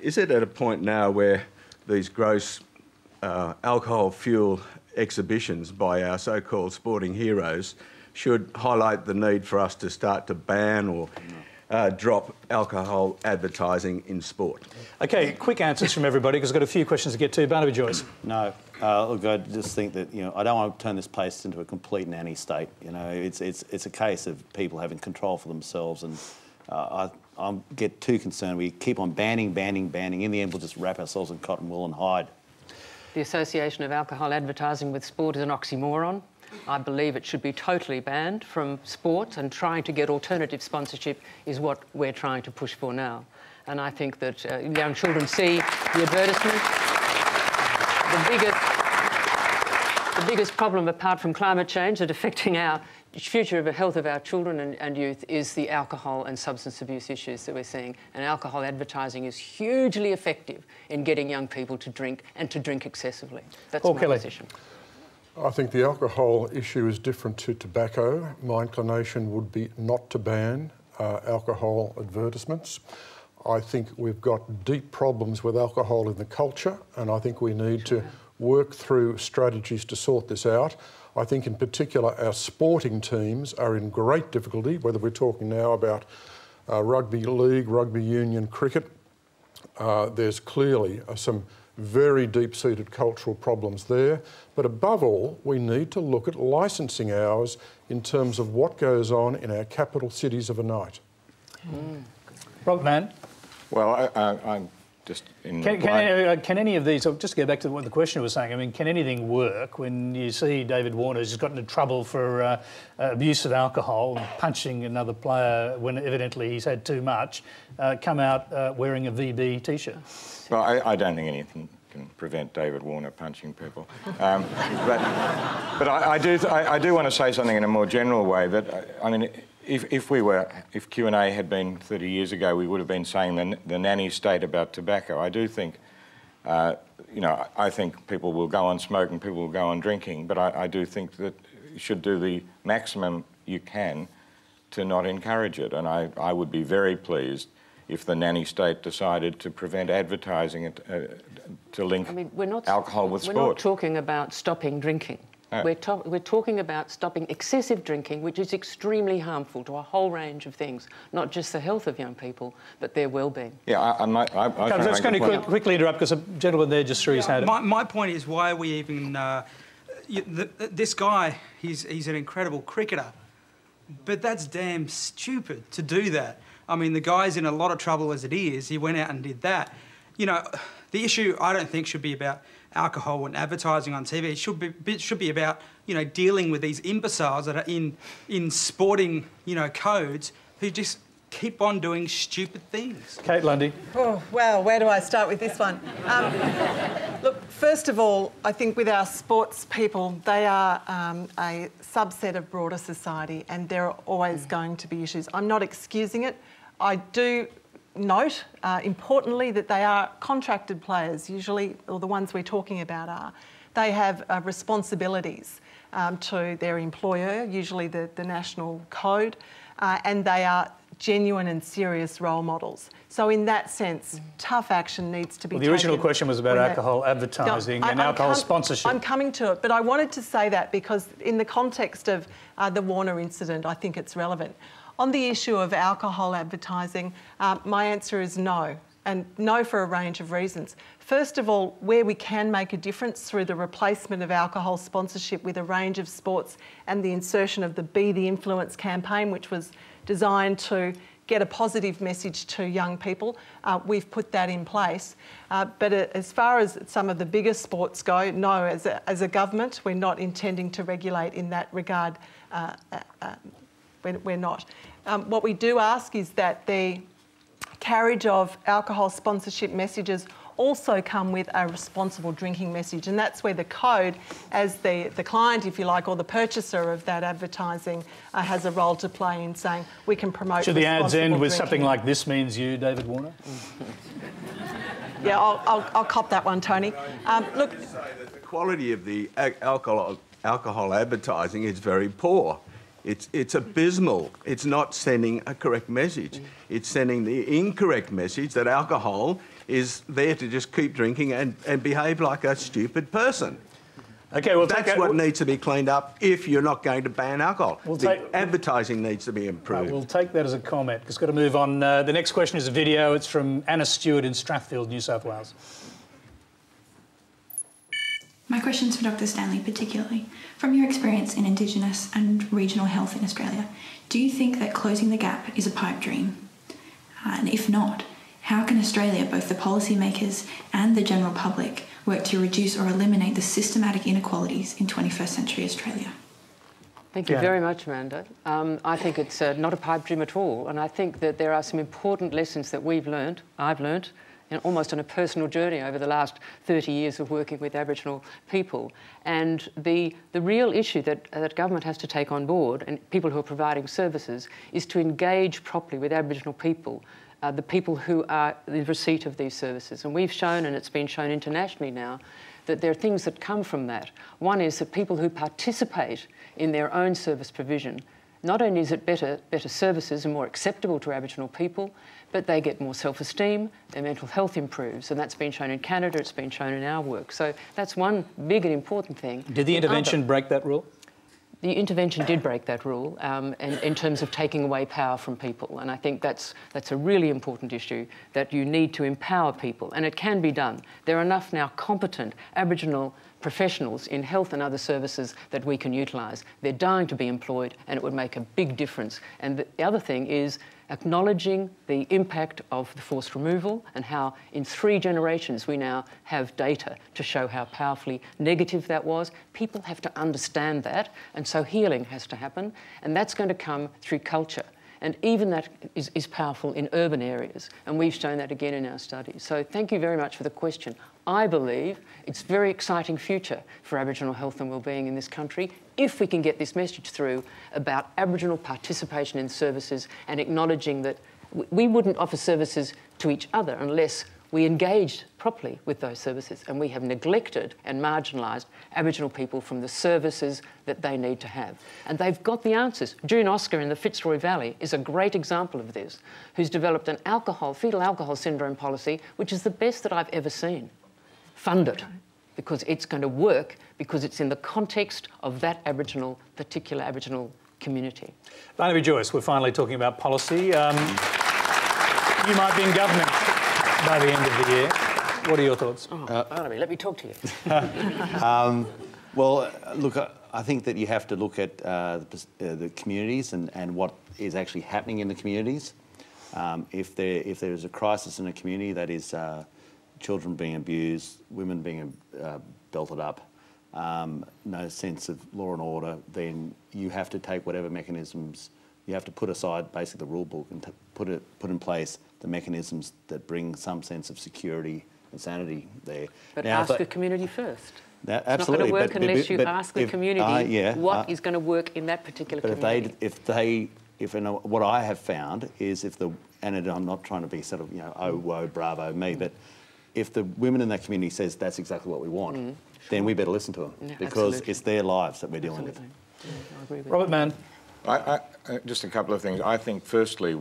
Is it at a point now where these gross alcohol fuel exhibitions by our so-called sporting heroes should highlight the need for us to start to ban or drop alcohol advertising in sport? OK, quick answers from everybody, because I've got a few questions to get to. Barnaby, Joyce. No. Look, I just think that, you know, I don't want to turn this place into a complete nanny state. You know, it's a case of people having control for themselves, and I get too concerned. We keep on banning. In the end, we'll just wrap ourselves in cotton wool and hide. The association of alcohol advertising with sport is an oxymoron. I believe it should be totally banned from sport, and trying to get alternative sponsorship is what we're trying to push for now. And I think that young children see the advertisement. The biggest problem, apart from climate change, that affecting our future of the health of our children and youth is the alcohol and substance abuse issues that we're seeing. And alcohol advertising is hugely effective in getting young people to drink, and to drink excessively. That's my position. I think the alcohol issue is different to tobacco. My inclination would be not to ban alcohol advertisements. I think we've got deep problems with alcohol in the culture, and I think we need to work through strategies to sort this out. I think in particular our sporting teams are in great difficulty, whether we're talking now about rugby league, rugby union, cricket. There's clearly some very deep-seated cultural problems there. But above all, we need to look at licensing hours in terms of what goes on in our capital cities of a night. Robert Manne? Well, I'm just in... Can any of these, just to go back to what the questioner was saying, I mean, can anything work when you see David Warner, who's gotten into trouble for abuse of alcohol, punching another player when evidently he's had too much, come out wearing a VB T-shirt? Well, I don't think anything can prevent David Warner punching people. But I do want to say something in a more general way, that, I mean, if Q&A had been 30 years ago, we would have been saying the nanny state about tobacco. I do think, you know, I think people will go on smoking, people will go on drinking, but I do think that you should do the maximum you can to not encourage it. And I would be very pleased if the nanny state decided to prevent advertising it, to link alcohol with sport. We're not talking about stopping drinking. No. We're talking about stopping excessive drinking, which is extremely harmful to a whole range of things, not just the health of young people, but their well-being. Yeah, I'm just going to quickly interrupt, because a gentleman there just threw his hand up. My point is, why are we even... this guy, he's an incredible cricketer, but that's damn stupid to do that. I mean, the guy's in a lot of trouble as it is. He went out and did that. You know, the issue, I don't think, should be about alcohol and advertising on TV. It should be about, you know, dealing with these imbeciles that are in sporting, you know, codes, who just keep on doing stupid things. Kate Lundy. Oh, well, where do I start with this one? Look, first of all, I think with our sports people, they are a subset of broader society, and there are always going to be issues. I'm not excusing it. I do note, importantly, that they are contracted players, usually, or the ones we're talking about are. They have responsibilities to their employer, usually the national code, and they are genuine and serious role models. So in that sense, tough action needs to be taken. The original question was about alcohol advertising and alcohol sponsorship. I'm coming to it, but I wanted to say that because in the context of the Warner incident, I think it's relevant. On the issue of alcohol advertising, my answer is no, and no for a range of reasons. First of all, where we can make a difference through the replacement of alcohol sponsorship with a range of sports and the insertion of the Be the Influence campaign, which was designed to get a positive message to young people, we've put that in place. But as far as some of the bigger sports go, no, as a government, we're not intending to regulate in that regard. We're not. What we do ask is that the carriage of alcohol sponsorship messages also come with a responsible drinking message, and that's where the code, as the client, if you like, or the purchaser of that advertising, has a role to play in saying we can promote. Should the ads end with something like "This means you, David Warner"? Yeah, I'll cop that one, Tony. Look, the quality of the alcohol advertising is very poor. It's abysmal. It's not sending a correct message. It's sending the incorrect message that alcohol is there to just keep drinking and behave like a stupid person. Okay, well, that's what needs to be cleaned up if you're not going to ban alcohol. Advertising needs to be improved. Right, we'll take that as a comment, because we've got to move on. The next question is a video. It's from Anna Stewart in Strathfield, New South Wales. My question's for Dr. Stanley particularly. From your experience in Indigenous and regional health in Australia, do you think that closing the gap is a pipe dream? And if not, how can Australia, both the policymakers and the general public, work to reduce or eliminate the systematic inequalities in 21st century Australia? Thank you very much, Amanda. I think it's not a pipe dream at all, and I think that there are some important lessons that I've learnt, almost on a personal journey over the last 30 years of working with Aboriginal people. And the real issue that government has to take on board, and people who are providing services, is to engage properly with Aboriginal people, the people who are in receipt of these services. And we've shown, and it's been shown internationally now, that there are things that come from that. One is that people who participate in their own service provision, not only is it better services and more acceptable to Aboriginal people, but they get more self-esteem, their mental health improves, and that's been shown in Canada, it's been shown in our work. So that's one big and important thing. Did the intervention break that rule? The intervention did break that rule in terms of taking away power from people, and I think that's a really important issue, that you need to empower people, and it can be done. There are enough now competent Aboriginal professionals in health and other services that we can utilise. They're dying to be employed, and it would make a big difference. And the other thing is acknowledging the impact of the forced removal and how in 3 generations we now have data to show how powerfully negative that was. People have to understand that, and so healing has to happen, and that's going to come through culture. And even that is powerful in urban areas, and we've shown that again in our studies. So thank you very much for the question. I believe it's a very exciting future for Aboriginal health and wellbeing in this country if we can get this message through about Aboriginal participation in services and acknowledging that we wouldn't offer services to each other unless we engaged properly with those services, and we have neglected and marginalised Aboriginal people from the services that they need to have. And they've got the answers. June Oscar in the Fitzroy Valley is a great example of this, who's developed an fetal alcohol syndrome policy, which is the best that I've ever seen. Fund it, because it's going to work, because it's in the context of that particular Aboriginal community. Barnaby, Joyce, we're finally talking about policy. You might be in government by the end of the year. What are your thoughts? Barnaby, let me talk to you. Well, look, I think that you have to look at the communities and what is actually happening in the communities. If there is a crisis in a community that is children being abused, women being belted up, no sense of law and order, then you have to take whatever mechanisms, you have to put aside basically the rule book and put in place the mechanisms that bring some sense of security and sanity there. But now, ask the community first. Absolutely. It's not going to work unless you ask the community what is going to work in that particular community. But what I have found is and I'm not trying to be sort of, oh, whoa, bravo, me, but if the women in that community says that's exactly what we want, then we better listen to them, because it's their lives that we're dealing with. I agree with Robert Manne. Just a couple of things. I think, firstly,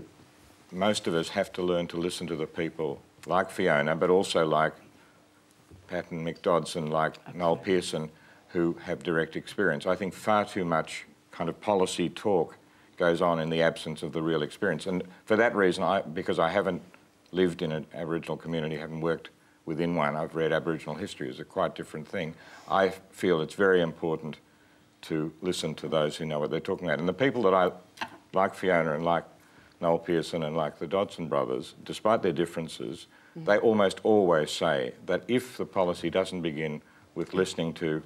most of us have to learn to listen to the people like Fiona, but also like Pat and Mick Dodson, like Noel Pearson, who have direct experience. I think far too much kind of policy talk goes on in the absence of the real experience. And for that reason, because I haven't lived in an Aboriginal community, haven't worked within one, I've read Aboriginal history, is a quite different thing. I feel it's very important to listen to those who know what they're talking about. And the people that I, like Fiona and like Noel Pearson and like the Dodson brothers, despite their differences, they almost always say that if the policy doesn't begin with listening to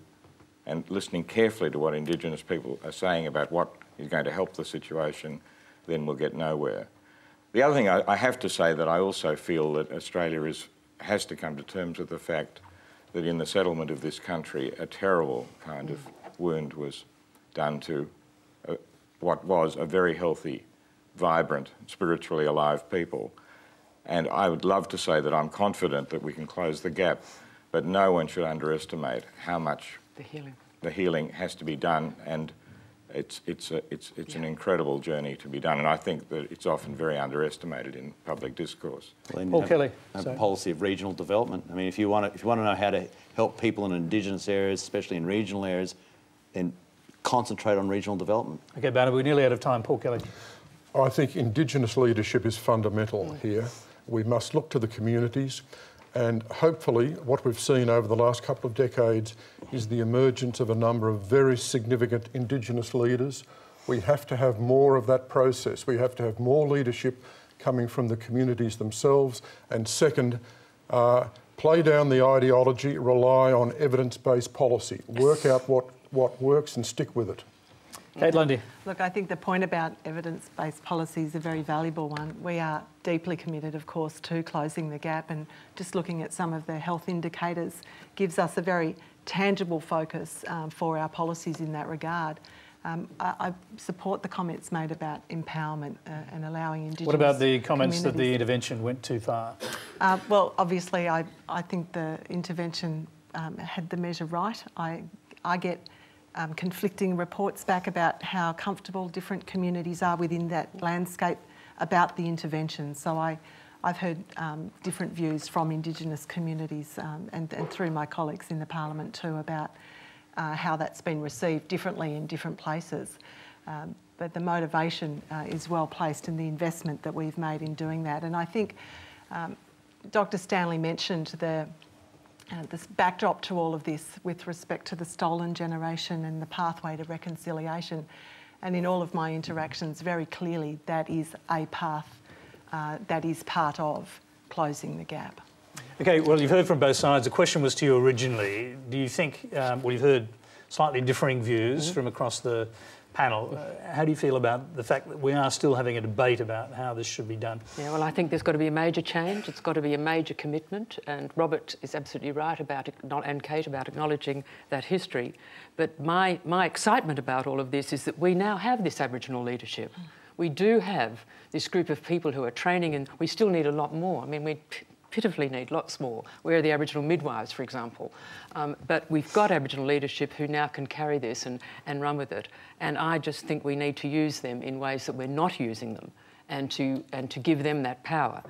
and listening carefully to what Indigenous people are saying about what is going to help the situation, then we'll get nowhere. The other thing I have to say, that I also feel that Australia has to come to terms with the fact that in the settlement of this country, a terrible kind of wound was done to what was a very healthy, vibrant, spiritually alive people. And I would love to say that I'm confident that we can close the gap, but no one should underestimate how much the healing has to be done, and it's an incredible journey to be done, and I think that it's often very underestimated in public discourse. Paul Kelly. A policy of regional development. I mean, if you want to know how to help people in Indigenous areas, especially in regional areas, then concentrate on regional development. Okay, Barnaby, we're nearly out of time. Paul Kelly. I think Indigenous leadership is fundamental here. We must look to the communities, and hopefully what we've seen over the last couple of decades is the emergence of a number of very significant Indigenous leaders. We have to have more of that process. We have to have more leadership coming from the communities themselves. And second, Play down the ideology, rely on evidence-based policy. Work out what works and stick with it. Kate Lundy. Look, I think the point about evidence-based policy is a very valuable one. We are deeply committed, of course, to closing the gap, and just looking at some of the health indicators gives us a very tangible focus for our policies in that regard. I support the comments made about empowerment and allowing Indigenous What about the comments that the communities. intervention went too far? Well, obviously, I think the intervention had the measure right. I get conflicting reports back about how comfortable different communities are within that landscape about the intervention. So I've heard different views from Indigenous communities and through my colleagues in the Parliament too about how that's been received differently in different places. But the motivation is well placed in the investment that we've made in doing that. And I think Dr. Stanley mentioned this backdrop to all of this with respect to the stolen generation and the pathway to reconciliation. And in all of my interactions, very clearly, that is a path that is part of closing the gap. Okay, well, you've heard from both sides. The question was to you originally. Do you think, well, you've heard slightly differing views from across the panel. How do you feel about the fact that we are still having a debate about how this should be done? Yeah, well, I think there's got to be a major change. It's got to be a major commitment, and Robert is absolutely right about it, and Kate about acknowledging that history. But my excitement about all of this is that we now have this Aboriginal leadership. We do have this group of people who are training, and we still need a lot more. I mean, we pitifully need lots more. Where are the Aboriginal midwives, for example? But we've got Aboriginal leadership who now can carry this and run with it. And I just think we need to use them in ways that we're not using them, and to give them that power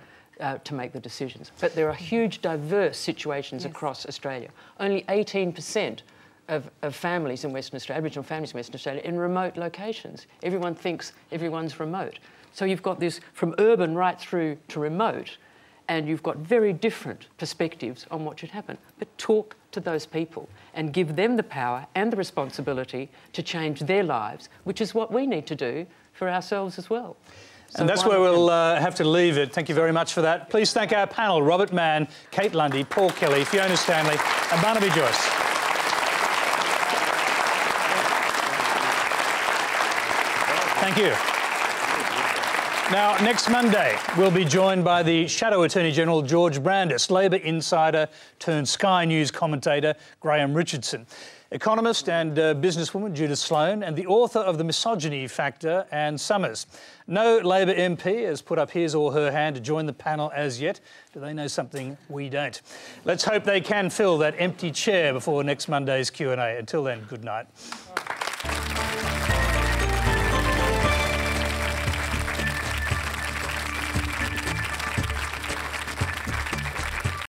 to make the decisions. But there are huge, diverse situations across Australia. Only 18% of families in Western Australia, Aboriginal families in Western Australia, in remote locations. Everyone thinks everyone's remote. So you've got this from urban right through to remote, and you've got very different perspectives on what should happen. But talk to those people and give them the power and the responsibility to change their lives, which is what we need to do for ourselves as well. So and that's where we'll have to leave it. Thank you very much for that. Please thank our panel, Robert Manne, Kate Lundy, Paul Kelly, Fiona Stanley and Barnaby Joyce. Thank you. Now, next Monday, we'll be joined by the Shadow Attorney-General George Brandis, Labor insider turned Sky News commentator Graham Richardson, economist and businesswoman Judith Sloan, and the author of The Misogyny Factor, Anne Summers. No Labor MP has put up his or her hand to join the panel as yet. Do they know something we don't? Let's hope they can fill that empty chair before next Monday's Q&A. Until then, good night.